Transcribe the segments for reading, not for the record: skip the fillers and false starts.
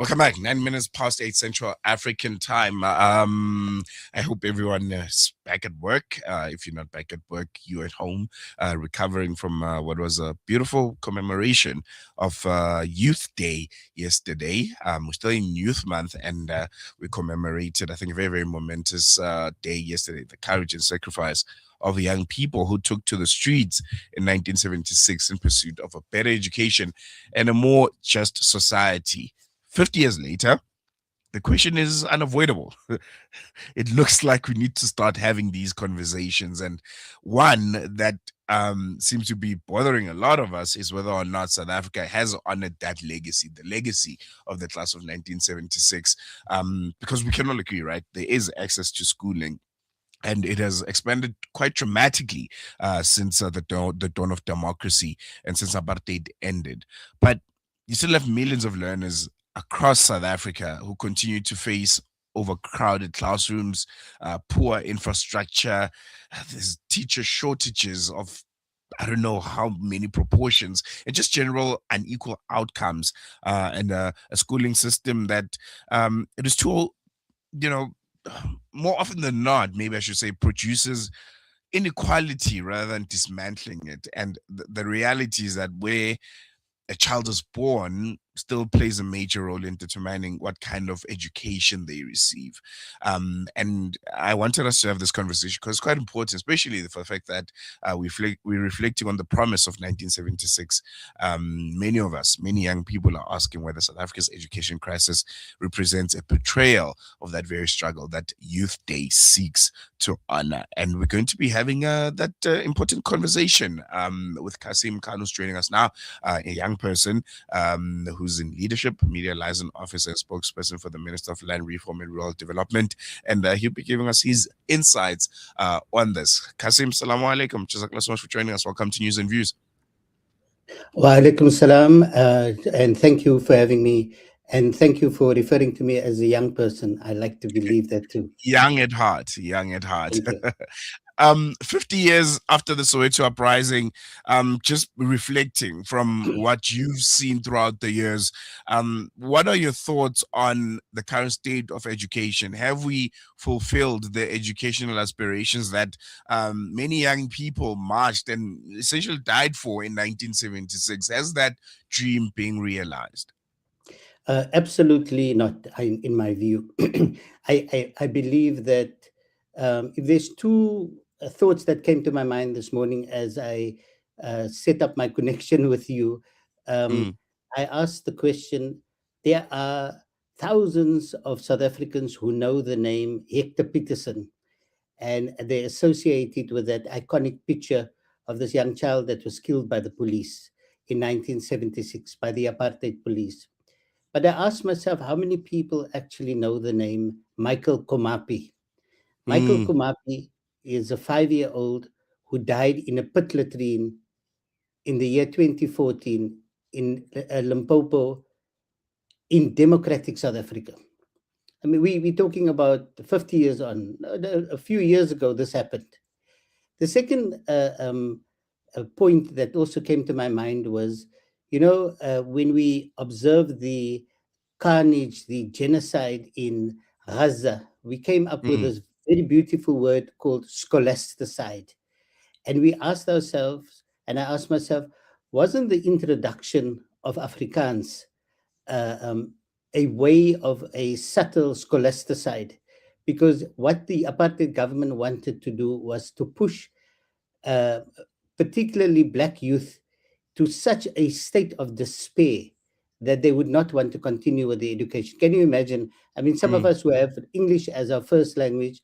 Welcome back. 9 minutes past 8 Central African time. I hope everyone is back at work. If you're not back at work, you're at home, recovering from what was a beautiful commemoration of Youth Day yesterday. We're still in Youth Month, and we commemorated, I think, a very, very momentous day yesterday. The courage and sacrifice of the young people who took to the streets in 1976 in pursuit of a better education and a more just society. 50 years later, the question is unavoidable. It looks like we need to start having these conversations. And one that seems to be bothering a lot of us is whether or not South Africa has honored that legacy, the legacy of the class of 1976. Because we can all agree, right? There is access to schooling, and it has expanded quite dramatically since the dawn of democracy and since apartheid ended. But you still have millions of learners across South Africa who continue to face overcrowded classrooms, poor infrastructure, there's teacher shortages of I don't know how many proportions, and just general unequal outcomes, and a schooling system that it is too, you know, more often than not, maybe I should say, produces inequality rather than dismantling it. And the reality is that where a child is born still plays a major role in determining what kind of education they receive. And I wanted us to have this conversation because it's quite important, especially for the fact that we're reflecting on the promise of 1976. Many of us, many young people are asking whether South Africa's education crisis represents a betrayal of that very struggle that Youth Day seeks to honor. And we're going to be having that important conversation with Cassiem Khan, who's joining us now, a young person who's in leadership, media liaison officer, spokesperson for the Minister of Land Reform and Rural Development. And he'll be giving us his insights on this. Cassiem, salamu alaikum. Jazakallah so much for joining us. Welcome to News and Views. Wa alaikum salam, and thank you for having me. And thank you for referring to me as a young person. I like to believe that too. Young at heart, young at heart. Thank you. 50 years after the Soweto uprising, just reflecting from what you've seen throughout the years, what are your thoughts on the current state of education? Have we fulfilled the educational aspirations that many young people marched and essentially died for in 1976? Has that dream been realized? Absolutely not, in my view. I believe that if there's two thoughts that came to my mind this morning as I set up my connection with you, Mm, I asked the question. There are thousands of South Africans who know the name Hector Peterson, and they associate it with that iconic picture of this young child that was killed by the police in 1976 by the apartheid police. But I asked myself, how many people actually know the name Michael Komapi? Michael mm, Komapi is a 5-year-old who died in a pit latrine in the year 2014 in Limpopo in democratic South Africa. I mean, we're talking about 50 years on. A few years ago, this happened. The second point that also came to my mind was, when we observe the carnage, the genocide in Gaza, we came up with mm, this very beautiful word called scholasticide. And we asked ourselves, and I asked myself, wasn't the introduction of Afrikaans uh, um, a way of a subtle scholasticide? Because what the apartheid government wanted to do was to push uh, particularly black youth to such a state of despair that they would not want to continue with the education. Can you imagine? I mean, some of mm, us who have English as our first language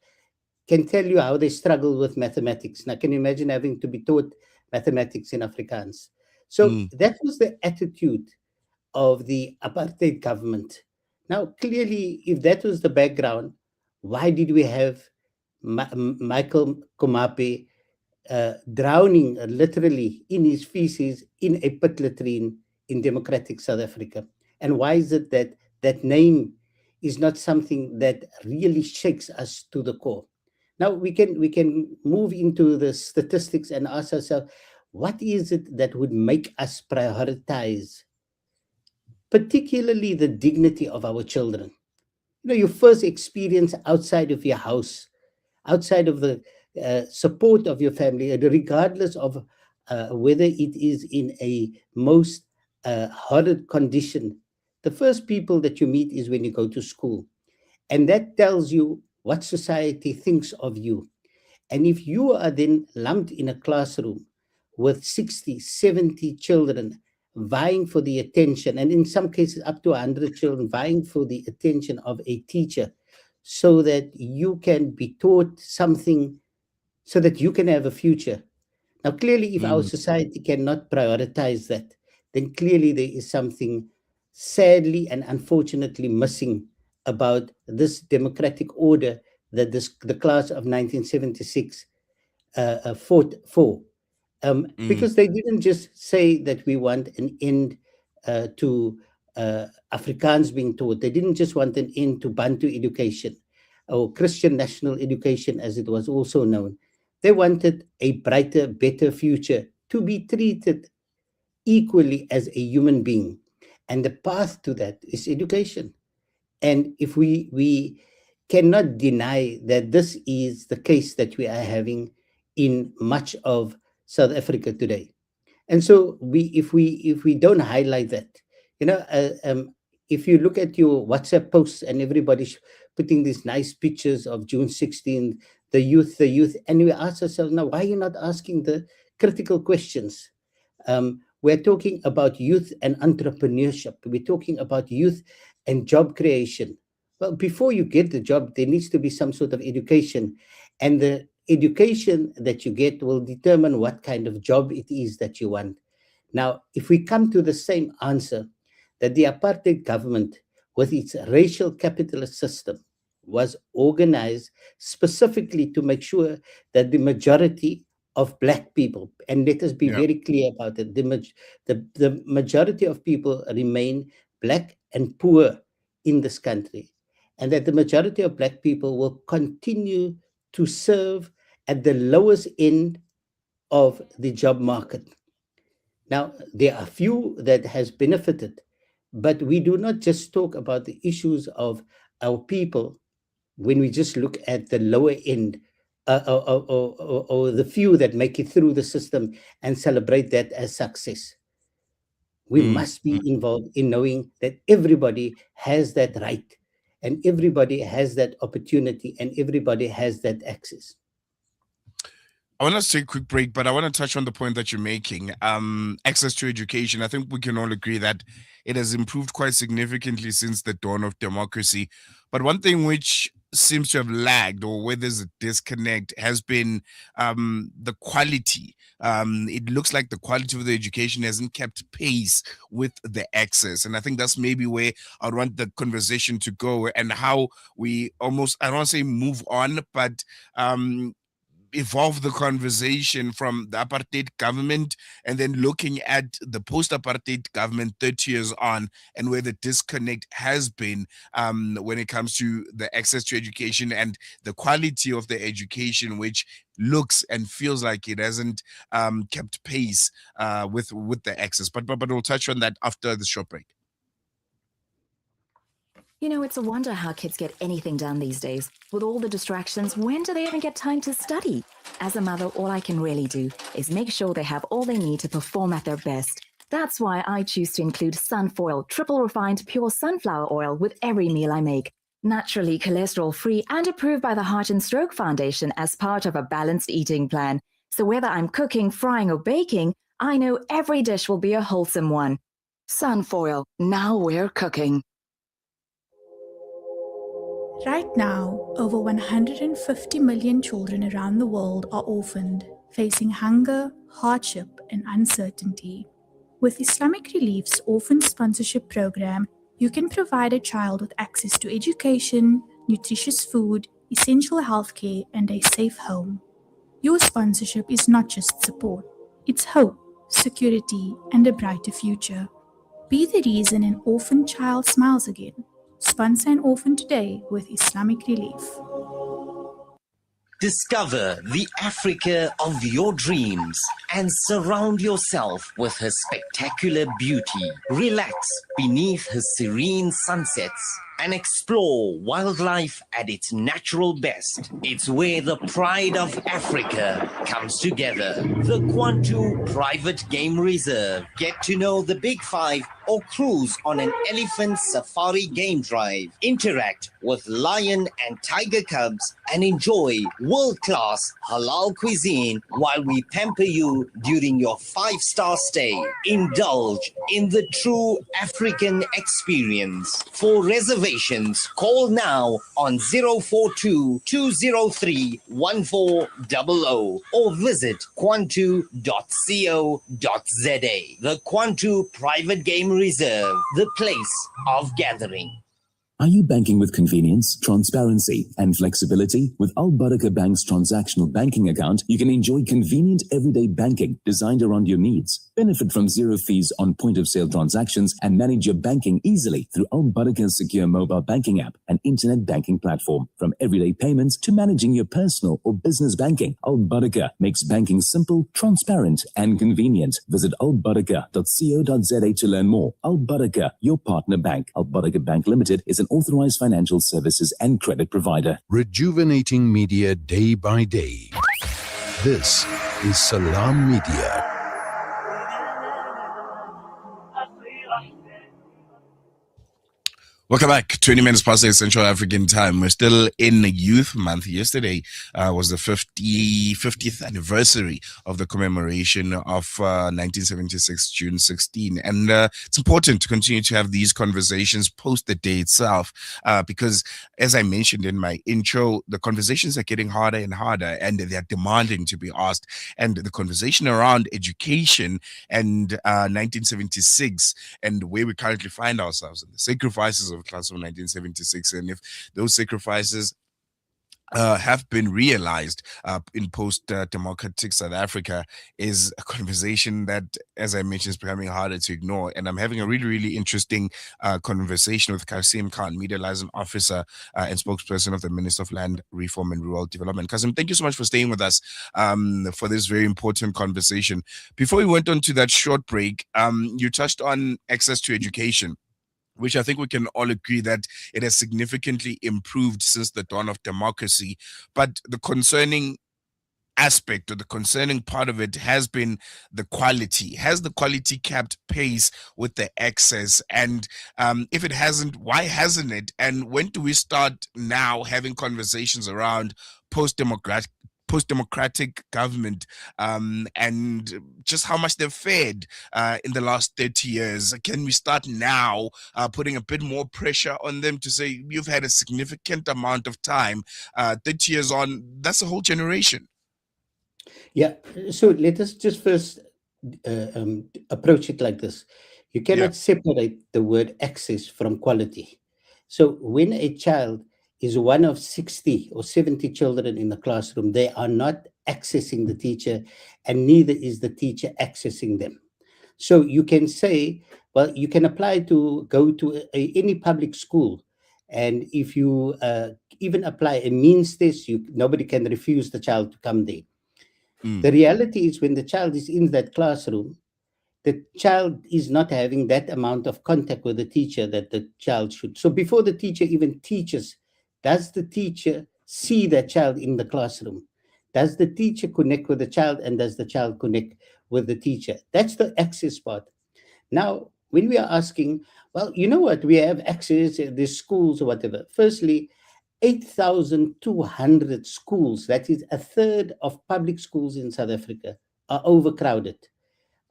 can tell you how they struggle with mathematics. Now, can you imagine having to be taught mathematics in Afrikaans? So mm, that was the attitude of the apartheid government. Now, clearly, if that was the background, why did we have Michael Komape drowning literally in his feces in a pit latrine in democratic South Africa? And why is it that that name is not something that really shakes us to the core? Now we can move into the statistics and ask ourselves, what is it that would make us prioritize particularly the dignity of our children. Your first experience outside of your house, outside of the support of your family, and regardless of whether it is in a most horrid condition, the first people that you meet is when you go to school. And that tells you what society thinks of you. And if you are then lumped in a classroom with 60, 70 children vying for the attention, and in some cases up to 100 children vying for the attention of a teacher, so that you can be taught something, so that you can have a future. Now, clearly, if our Mm, society cannot prioritize that, then clearly there is something sadly and unfortunately missing about this democratic order that the class of 1976 fought for. mm, Because they didn't just say that we want an end to Afrikaans being taught. They didn't just want an end to Bantu education or Christian national education, as it was also known. They wanted a brighter, better future, to be treated equally as a human being. And the path to that is education. And if we cannot deny that this is the case that we are having in much of South Africa today. And so if we don't highlight that, you know, uh, um, if you look at your WhatsApp posts and everybody's putting these nice pictures of June 16th, the youth, and we ask ourselves now, why are you not asking the critical questions? We're talking about youth and entrepreneurship. We're talking about youth and job creation. Well, before you get the job, there needs to be some sort of education. And the education that you get will determine what kind of job it is that you want. Now, if we come to the same answer, that the apartheid government, with its racial capitalist system, was organized specifically to make sure that the majority of black people, and let us be yeah. very clear about it, the majority of people remain black and poor in this country, and that the majority of black people will continue to serve at the lowest end of the job market. Now, there are few that has benefited, but we do not just talk about the issues of our people when we just look at the lower end, or the few that make it through the system and celebrate that as success. We Mm, must be mm. involved in knowing that everybody has that right, and everybody has that opportunity, and everybody has that access. I want us to take a quick break, but I want to touch on the point that you're making. Access to education. I think we can all agree that it has improved quite significantly since the dawn of democracy. But one thing which seems to have lagged, or where there's a disconnect, has been the quality. It looks like the quality of the education hasn't kept pace with the access. And I think that's maybe where I want the conversation to go, and how we almost, I don't want to say move on, but evolve the conversation from the apartheid government, and then looking at the post-apartheid government 30 years on, and where the disconnect has been when it comes to the access to education and the quality of the education, which looks and feels like it hasn't kept pace with the access. But we'll touch on that after the short break. You know, it's a wonder how kids get anything done these days. With all the distractions, when do they even get time to study? As a mother, all I can really do is make sure they have all they need to perform at their best. That's why I choose to include Sunfoil triple refined pure sunflower oil with every meal I make. Naturally cholesterol free and approved by the Heart and Stroke Foundation as part of a balanced eating plan. So whether I'm cooking, frying, or baking, I know every dish will be a wholesome one. Sunfoil, now we're cooking. Right now, over 150 million children around the world are orphaned, facing hunger, hardship, and uncertainty. With Islamic Relief's Orphan Sponsorship Program, you can provide a child with access to education, nutritious food, essential healthcare, and a safe home. Your sponsorship is not just support, it's hope, security, and a brighter future. Be the reason an orphan child smiles again. Sponsor an orphan today with Islamic Relief. Discover the Africa of your dreams and surround yourself with her spectacular beauty. Relax beneath her serene sunsets and explore wildlife at its natural best. It's where the pride of Africa comes together. The Kwantu Private Game Reserve. Get to know the Big Five or cruise on an elephant safari game drive. Interact with lion and tiger cubs and enjoy world-class halal cuisine while we pamper you during your 5-star stay. Indulge in the true African experience. For reservations, call now on 042 203 1400 or visit kwantu.co.za. The Kwantu Private Game Reserve, the place of gathering. Are you banking with convenience, transparency, and flexibility? With Al Baraka Bank's transactional banking account, you can enjoy convenient everyday banking designed around your needs. Benefit from zero fees on point-of-sale transactions and manage your banking easily through Al Baraka's secure mobile banking app and internet banking platform. From everyday payments to managing your personal or business banking, Al Baraka makes banking simple, transparent, and convenient. Visit albaraka.co.za to learn more. Al Baraka, your partner bank. Al Baraka Bank Limited is an authorized financial services and credit provider. Rejuvenating media day by day. This is Salam Media. Welcome back. 20 minutes past 8 Central African time. We're still in Youth Month. Yesterday was the 50th anniversary of the commemoration of 1976, June 16. And it's important to continue to have these conversations post the day itself because, as I mentioned in my intro, the conversations are getting harder and harder and they're demanding to be asked. And the conversation around education and 1976 and where we currently find ourselves and the sacrifices of class of 1976, and if those sacrifices have been realized in post-democratic South Africa, is a conversation that, as I mentioned, is becoming harder to ignore. And I'm having a really, really interesting conversation with Cassiem, Media Liaison Officer and Spokesperson of the Minister of Land Reform and Rural Development. Cassiem, thank you so much for staying with us for this very important conversation. Before we went on to that short break, you touched on access to education, which I think we can all agree that it has significantly improved since the dawn of democracy. But the concerning aspect or the concerning part of it has been the quality. Has the quality kept pace with the access? And if it hasn't, why hasn't it? And when do we start now having conversations around post-democratic government and just how much they've fared in the last 30 years? Can we start now putting a bit more pressure on them to say, you've had a significant amount of time, 30 years on, that's a whole generation. Yeah, so let us just first approach it like this. You cannot separate the word access from quality. So when a child is one of 60 or 70 children in the classroom, they are not accessing the teacher, and neither is the teacher accessing them. So you can say, well, you can apply to go to any public school, and if you even apply a means test, nobody can refuse the child to come there. The reality is when the child is in that classroom, the child is not having that amount of contact with the teacher that the child should. So before the teacher even teaches, does the teacher see that child in the classroom? Does the teacher connect with the child, and does the child connect with the teacher? That's the access part. Now, when we are asking, well, you know what, we have access, there's schools or whatever. Firstly, 8,200 schools, that is a third of public schools in South Africa, are overcrowded.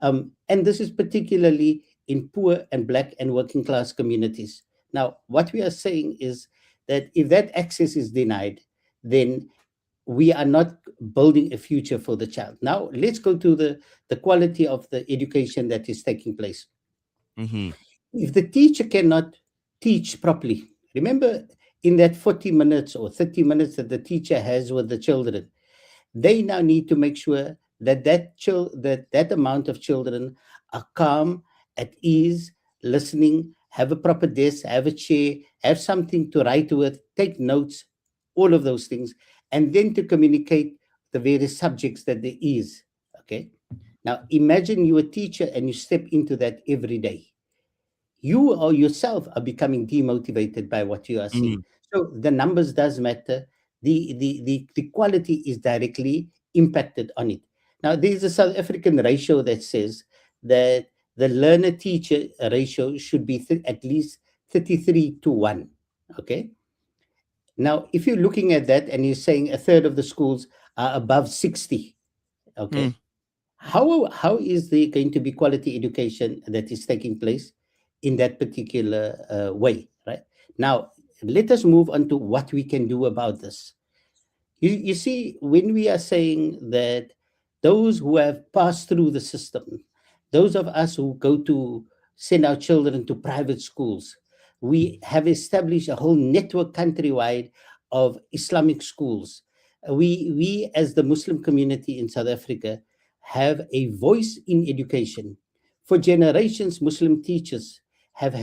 And this is particularly in poor and Black and working class communities. Now, what we are saying is that if that access is denied, then we are not building a future for the child. Now, let's go to the quality of the education that is taking place. Mm-hmm. If the teacher cannot teach properly, remember in that 40 minutes or 30 minutes that the teacher has with the children, they now need to make sure that that amount of children are calm, at ease, listening, have a proper desk, have a chair, have something to write with, take notes, all of those things. and then to communicate the various subjects that there is. Okay. Now imagine you're a teacher and you step into that every day. You or yourself are becoming demotivated by what you are seeing. Mm. So the numbers does matter. The quality is directly impacted on it. Now there's a South African ratio that says that the learner teacher ratio should be at least 33-1. Okay. Now, if you're looking at that and you're saying a third of the schools are above 60, Mm. okay, how is there going to be quality education that is taking place in that particular way, right? Now, let us move on to what we can do about this. You see, when we are saying that those who have passed through the system, those of us who go to send our children to private schools, we have established a whole network countrywide of Islamic schools. We as the Muslim community in South Africa, have a voice in education. For generations, Muslim teachers have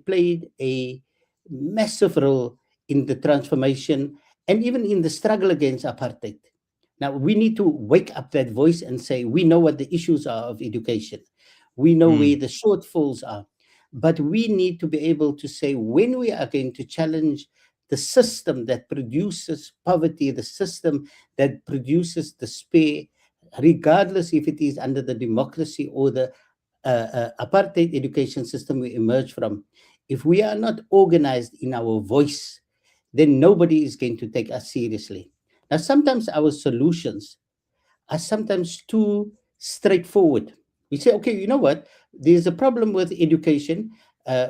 played a massive role in the transformation and even in the struggle against apartheid. Now, we need to wake up that voice and say, we know what the issues are of education. We know where Mm. the shortfalls are. But we need to be able to say, when we are going to challenge the system that produces poverty, the system that produces despair, regardless if it is under the democracy or the apartheid education system we emerge from, if we are not organized in our voice, then nobody is going to take us seriously. Now, sometimes our solutions are sometimes too straightforward. We say, okay, you know what? There's a problem with education.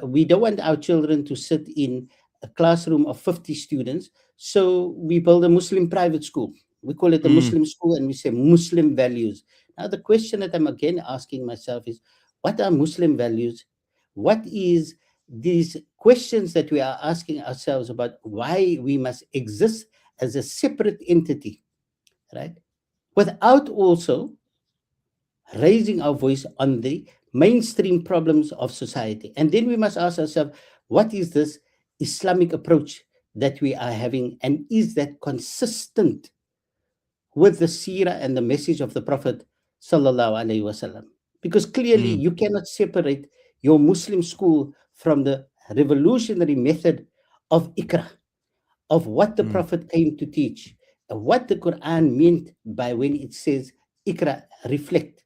We don't want our children to sit in a classroom of 50 students. So we build a Muslim private school. We call it a Mm. Muslim school and we say Muslim values. Now, the question that I'm again asking myself is, what are Muslim values? What is these questions that we are asking ourselves about why we must exist as a separate entity, right? Without also raising our voice on the mainstream problems of society. And then we must ask ourselves, what is this Islamic approach that we are having? And is that consistent with the seerah and the message of the Prophet sallallahu alaihi wasallam? Because clearly Mm. you cannot separate your Muslim school from the revolutionary method of Iqra, of what the Mm. Prophet came to teach, what the Quran meant by when it says Iqra, reflect.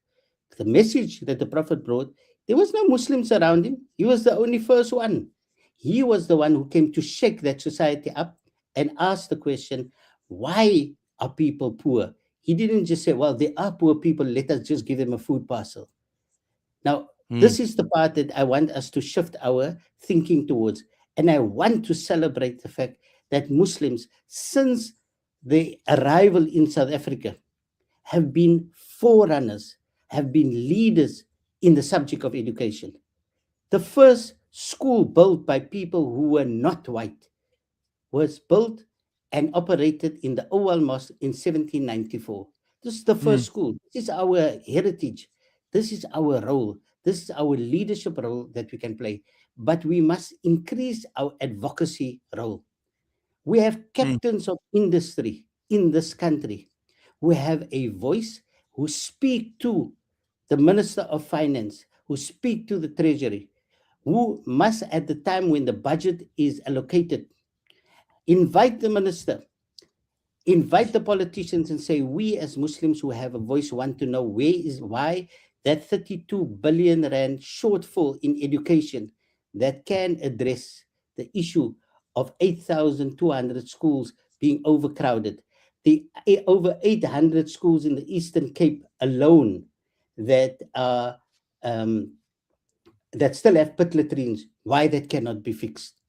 The message that the Prophet brought, there was no Muslims around him. He was the only first one. He was the one who came to shake that society up and ask the question, why are people poor? He didn't just say, well, there are poor people, let us just give them a food parcel. Now, Mm. this is the part that I want us to shift our thinking towards. And I want to celebrate the fact that Muslims, since the arrival in South Africa, have been forerunners, have been leaders in the subject of education. The first school built by people who were not white was built and operated in the Owal Mosque in 1794. This is the first Mm. school. This is our heritage. This is our role. This is our leadership role that we can play. But we must increase our advocacy role. We have Mm. captains of industry in this country who have a voice, who speak to the Minister of Finance, who speak to the Treasury, who must, at the time when the budget is allocated, invite the minister, invite the politicians and say, we as Muslims who have a voice want to know why that 32 billion rand shortfall in education that can address the issue of 8,200 schools being overcrowded, the over 800 schools in the Eastern Cape alone that are that still have pit latrines, why that cannot be fixed.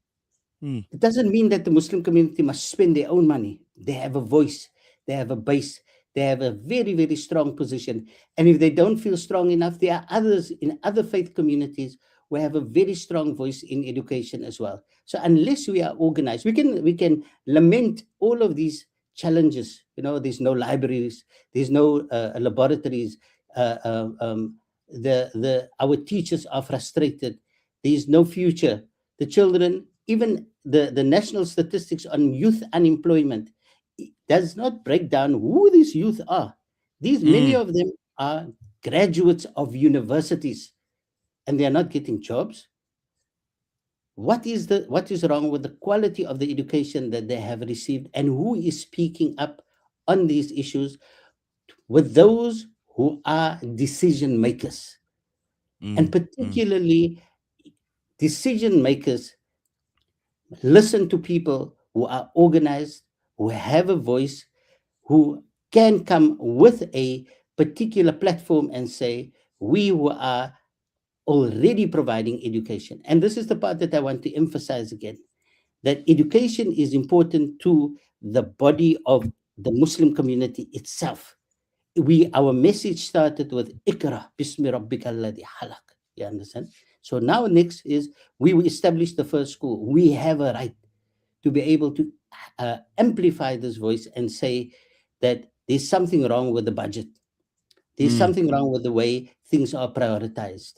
Mm. It doesn't mean that the Muslim community must spend their own money. They have a voice, they have a base, they have a very, very strong position. And if they don't feel strong enough, there are others in other faith communities who have a very strong voice in education as well. So unless we are organized, we can lament all of these challenges. You know, there's no libraries, there's no laboratories. Uh, uh, um, the our teachers are frustrated. There's no future. The children, even the national statistics on youth unemployment does not break down who these youth are. Many Mm. of them are graduates of universities, and they are not getting jobs. What is wrong with the quality of the education that they have received, and who is speaking up on these issues with those who are decision makers, and Mm. Mm. particularly decision makers listen to people who are organized, who have a voice, who can come with a particular platform and say, we who are already providing education. And this is the part that I want to emphasize again, that education is important to the body of the Muslim community itself. Our message started with Ikra Bismi Rabbika Alladhi Halak. You understand? So now next is we will establish the first school. We have a right to be able to amplify this voice and say that there's something wrong with the budget. There's Mm. something wrong with the way things are prioritized.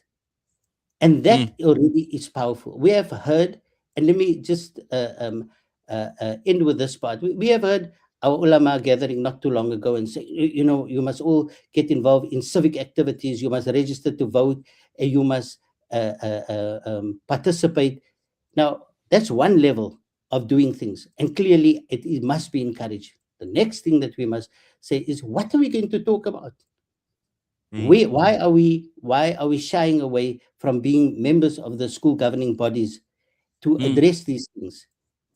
And Mm. that already is powerful. We have heard, and let me just end with this part. We have heard our ulama gathering not too long ago and say, you know, you must all get involved in civic activities, you must register to vote, and you must participate. Now, that's one level of doing things, and clearly it must be encouraged. The next thing that we must say is, what are we going to talk about? Mm. Why are we shying away from being members of the school governing bodies to Mm. address these things?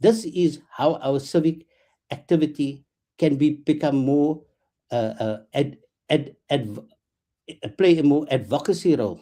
This is how our civic activity can become more ad, ad, adv- play a more advocacy role.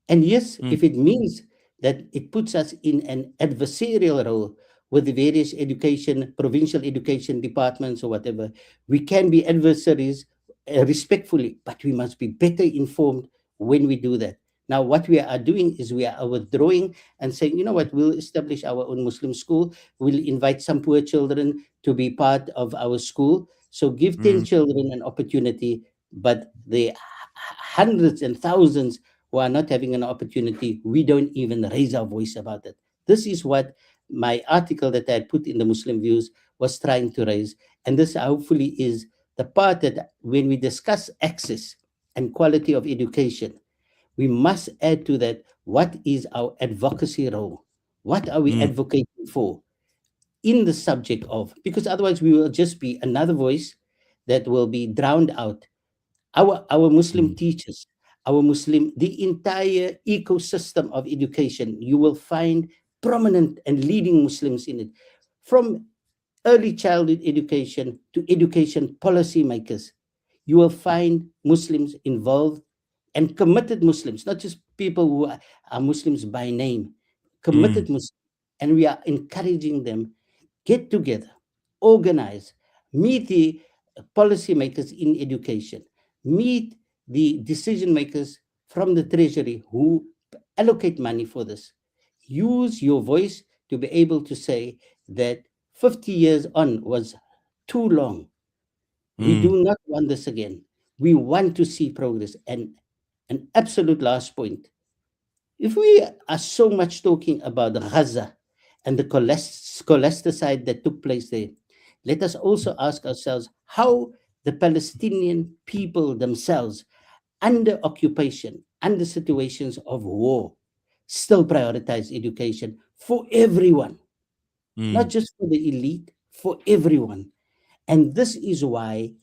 And yes, Mm. if it means that it puts us in an adversarial role with the various education, provincial education departments or whatever, we can be adversaries respectfully, but we must be better informed when we do that. Now, what we are doing is we are withdrawing and saying, you know what, we'll establish our own Muslim school. We'll invite some poor children to be part of our school. So give 10 Mm. children an opportunity, but the hundreds and thousands who are not having an opportunity, we don't even raise our voice about it. This is what my article that I had put in the Muslim Views was trying to raise. And this hopefully is the part that when we discuss access and quality of education, we must add to that what is our advocacy role? What are we Mm. advocating for in the subject of? Because otherwise, we will just be another voice that will be drowned out. Our Muslim Mm. teachers, the entire ecosystem of education, you will find prominent and leading Muslims in it, from early childhood education to education policy makers. You will find Muslims involved, and committed Muslims, not just people who are Muslims by name, Mm. committed Muslims. And we are encouraging them, get together, organize, meet the policymakers in education, meet the decision makers from the treasury who allocate money for this. Use your voice to be able to say that 50 years on was too long. We Mm. do not want this again. We want to see progress. And an absolute last point, if we are so much talking about Gaza and the scholasticide that took place there, let us also ask ourselves how the Palestinian people themselves, under occupation, under situations of war, still prioritize education for everyone, not Mm. just for the elite, for everyone. And this is why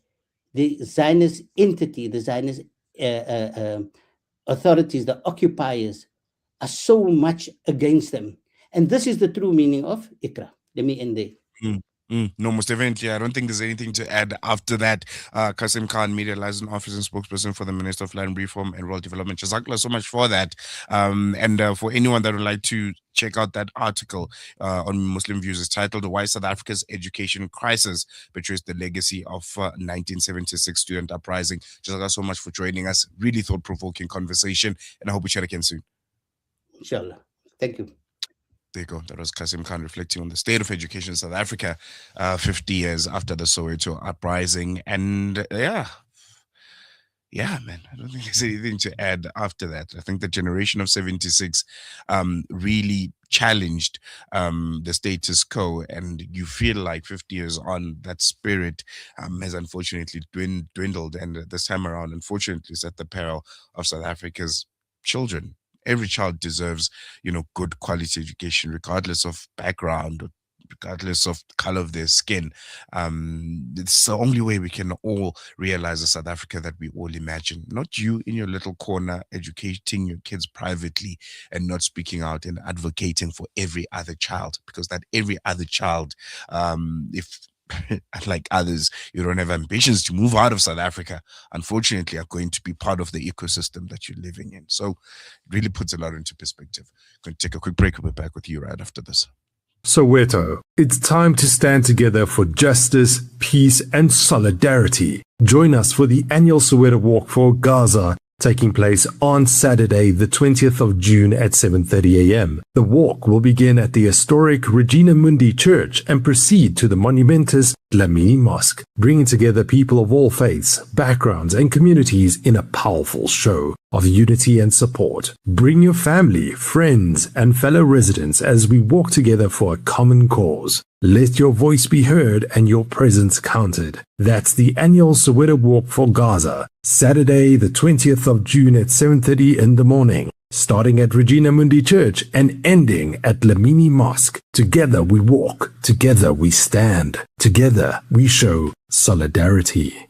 the Zionist entity, the Zionist authorities, the occupiers, are so much against them. And this is the true meaning of Ikra. Let me end there. Mm. Mm. No, most definitely. I don't think there's anything to add after that. Cassiem Khan, Media Liaison Officer and Spokesperson for the Minister of Land Reform and Rural Development. Jazakallah so much for that. And for anyone that would like to check out that article on Muslim Views, it's titled Why South Africa's Education Crisis Betrays the Legacy of 1976 Student Uprising. Jazakallah so much for joining us. Really thought-provoking conversation. And I hope we chat again soon. Inshallah. Thank you. There you go. That was Cassiem Khan reflecting on the state of education in South Africa 50 years after the Soweto uprising. And yeah, Yeah, man, I don't think there's anything to add after that. I think the generation of 76 really challenged the status quo, and you feel like 50 years on, that spirit has unfortunately dwindled. And this time around, unfortunately, is at the peril of South Africa's children. Every child deserves, good quality education, regardless of background, regardless of the color of their skin. It's the only way we can all realize the South Africa that we all imagine. Not you in your little corner educating your kids privately and not speaking out and advocating for every other child, because that every other child, if unlike others, you don't have ambitions to move out of South Africa, unfortunately, are going to be part of the ecosystem that you're living in. So it really puts a lot into perspective. Going to take a quick break. We'll be back with you right after this. Soweto, it's time to stand together for justice, peace, and solidarity. Join us for the annual Soweto Walk for Gaza, taking place on Saturday, the 20th of June at 7:30 a.m. The walk will begin at the historic Regina Mundi Church and proceed to the monumentous Dlamini Mosque, bringing together people of all faiths, backgrounds, and communities in a powerful show of unity and support. Bring your family, friends, and fellow residents as we walk together for a common cause. Let your voice be heard and your presence counted. That's the annual Soweto Walk for Gaza, Saturday, the 20th of June at 7:30 in the morning, starting at Regina Mundi Church and ending at Dlamini Mosque. Together we walk, together we stand, together we show solidarity.